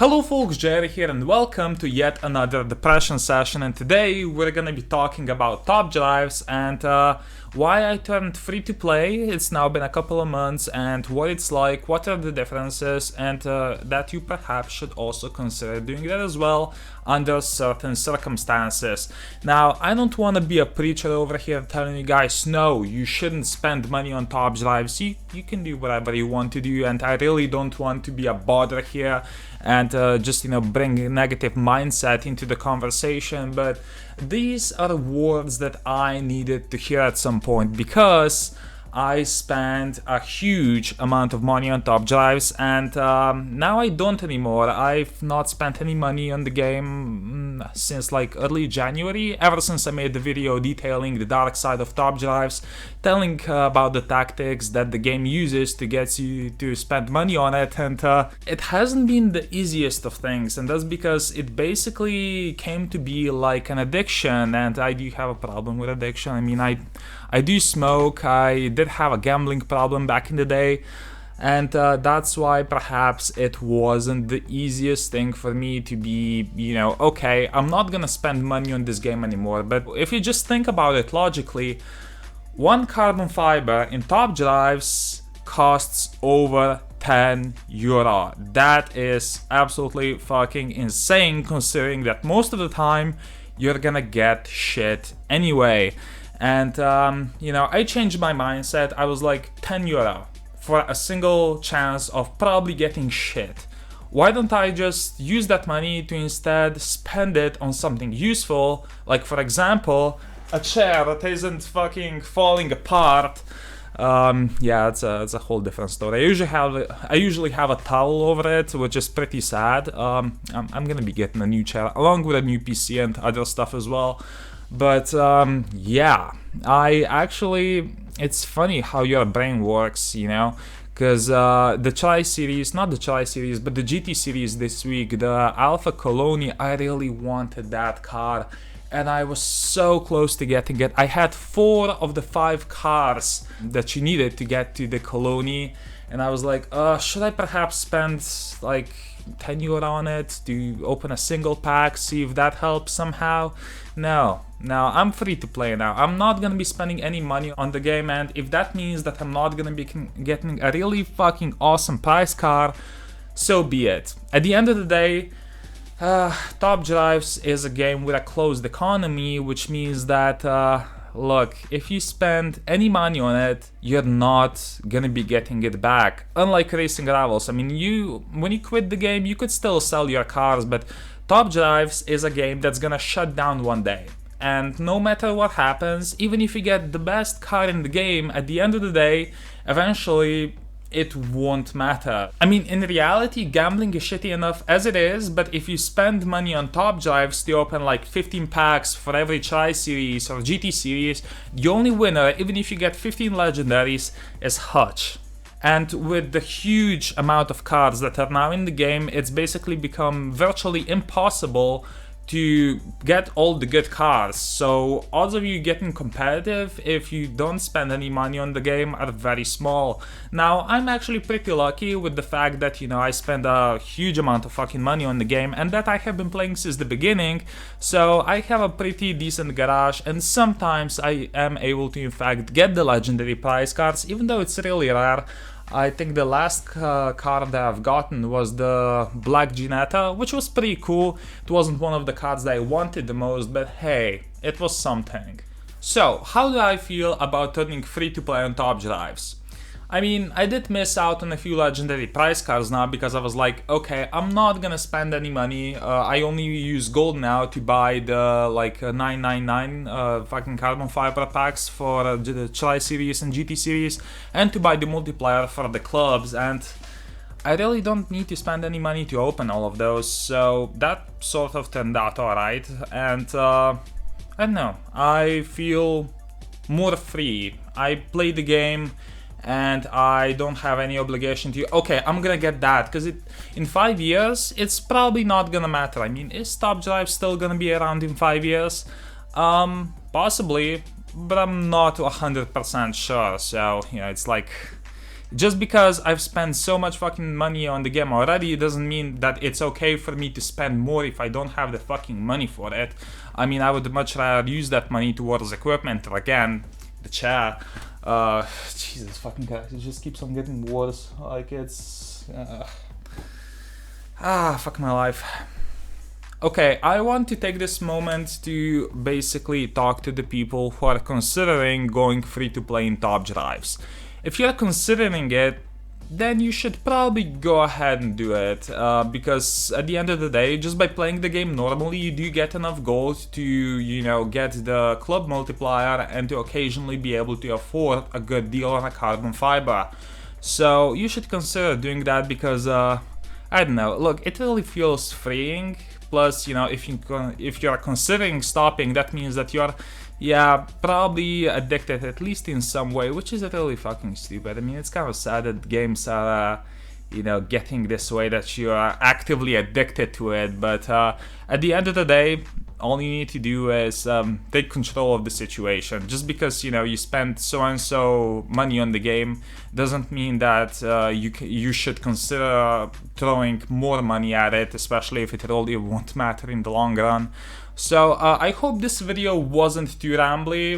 Hello folks, Jerry here and welcome to yet another depression session, and today we're gonna be talking about top drives and why I turned free to play. It's now been a couple of months and what it's like, what are the differences, and that you perhaps should also consider doing that as well under certain circumstances. Now, I don't want to be a preacher over here telling you guys, no, you shouldn't spend money on top drives. You can do whatever you want to do, and I really don't want to be a bother here and just bring a negative mindset into the conversation, but these are words that I needed to hear at some point because I spent a huge amount of money on top drives, and now I don't anymore. I've not spent any money on the game since like early January, ever since I made the video detailing the dark side of top drives, telling about the tactics that the game uses to get you to spend money on it, and it hasn't been the easiest of things, and that's because it basically came to be like an addiction, and I do have a problem with addiction. I mean, I do smoke, I did have a gambling problem back in the day, and that's why perhaps it wasn't the easiest thing for me to be, okay, I'm not gonna spend money on this game anymore. But if you just think about it logically, one carbon fiber in top drives costs over €10. That is absolutely fucking insane, considering that most of the time you're gonna get shit anyway. And I changed my mindset. I was like, €10 for a single chance of probably getting shit. Why don't I just use that money to instead spend it on something useful, like for example a chair that isn't fucking falling apart. Yeah, it's a whole different story. I usually have a towel over it, which is pretty sad. I'm gonna be getting a new chair along with a new PC and other stuff as well. But yeah, it's funny how your brain works, because the Tri series, not the Tri series, but the GT series this week, the Alpha Coloni, I really wanted that car, and I was so close to getting it. I had 4 of the 5 cars that you needed to get to the Coloni, and I was like, should I perhaps spend like €10 on it to open a single pack, see if that helps somehow? No, I'm free to play now. I'm not gonna be spending any money on the game, and if that means that I'm not gonna be getting a really fucking awesome price car, so be it. At the end of the day, Top Drives is a game with a closed economy, which means that look, if you spend any money on it, you're not gonna be getting it back. Unlike Racing Rivals, I mean, when you quit the game, you could still sell your cars, but Top Drives is a game that's gonna shut down one day. And no matter what happens, even if you get the best car in the game, at the end of the day, eventually it won't matter. I mean, in reality, gambling is shitty enough as it is, but if you spend money on top drives to open like 15 packs for every Tri series or GT series, the only winner, even if you get 15 legendaries, is Hutch. And with the huge amount of cards that are now in the game, it's basically become virtually impossible to get all the good cars. So odds of you getting competitive if you don't spend any money on the game are very small. Now, I'm actually pretty lucky with the fact that, I spend a huge amount of fucking money on the game and that I have been playing since the beginning. So I have a pretty decent garage, and sometimes I am able to in fact get the legendary prize cards, even though it's really rare. I think the last card that I've gotten was the Black Ginetta, which was pretty cool. It wasn't one of the cards that I wanted the most, but hey, it was something. So, how do I feel about turning free to play on top drives? I mean, I did miss out on a few legendary prize cards now because I was like, okay, I'm not gonna spend any money. I only use gold now to buy the like 999 fucking carbon fiber packs for the Tri series and GT series, and to buy the multiplier for the clubs, and I really don't need to spend any money to open all of those, so that sort of turned out alright, and I don't know, I feel more free. I play the game and I don't have any obligation to, okay, I'm gonna get that, because in 5 years, it's probably not gonna matter. I mean, is Top Drive still gonna be around in 5 years? Possibly, but I'm not 100% sure, so, it's like, Just because I've spent so much fucking money on the game already, it doesn't mean that it's okay for me to spend more if I don't have the fucking money for it. I mean, I would much rather use that money towards equipment, or again, the chair. Jesus fucking guys, it just keeps on getting worse. Like, it's... fuck my life. Okay, I want to take this moment to basically talk to the people who are considering going free-to-play in top drives. If you're considering it, then you should probably go ahead and do it, because at the end of the day, just by playing the game normally, you do get enough gold to, you know, get the club multiplier and to occasionally be able to afford a good deal on a carbon fiber. So you should consider doing that because, I don't know, look, it really feels freeing. Plus, you know, if you're considering stopping, that means that you're, yeah, probably addicted at least in some way, which is really fucking stupid. I mean, it's kind of sad that games are, you know, getting this way, that you are actively addicted to it. But at the end of the day, all you need to do is take control of the situation. Just because, you know, you spend so and so money on the game doesn't mean that you should consider throwing more money at it, especially if it really won't matter in the long run. So I hope this video wasn't too rambly.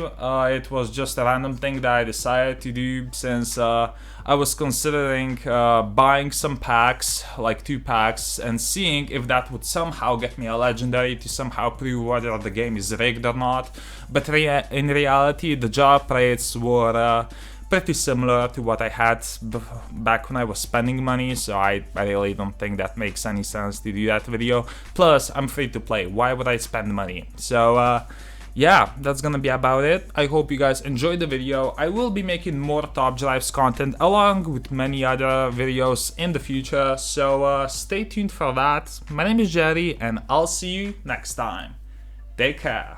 It was just a random thing that I decided to do since I was considering buying some packs, like 2 packs, and seeing if that would somehow get me a legendary to somehow prove whether the game is rigged or not. But in reality, the job rates were pretty similar to what I had back when I was spending money, so I really don't think that makes any sense to do that video. Plus, I'm free to play, why would I spend money? So yeah, that's gonna be about it. I hope you guys enjoyed the video. I will be making more Top Drives content along with many other videos in the future, so stay tuned for that. My name is Jerry and I'll see you next time. Take care.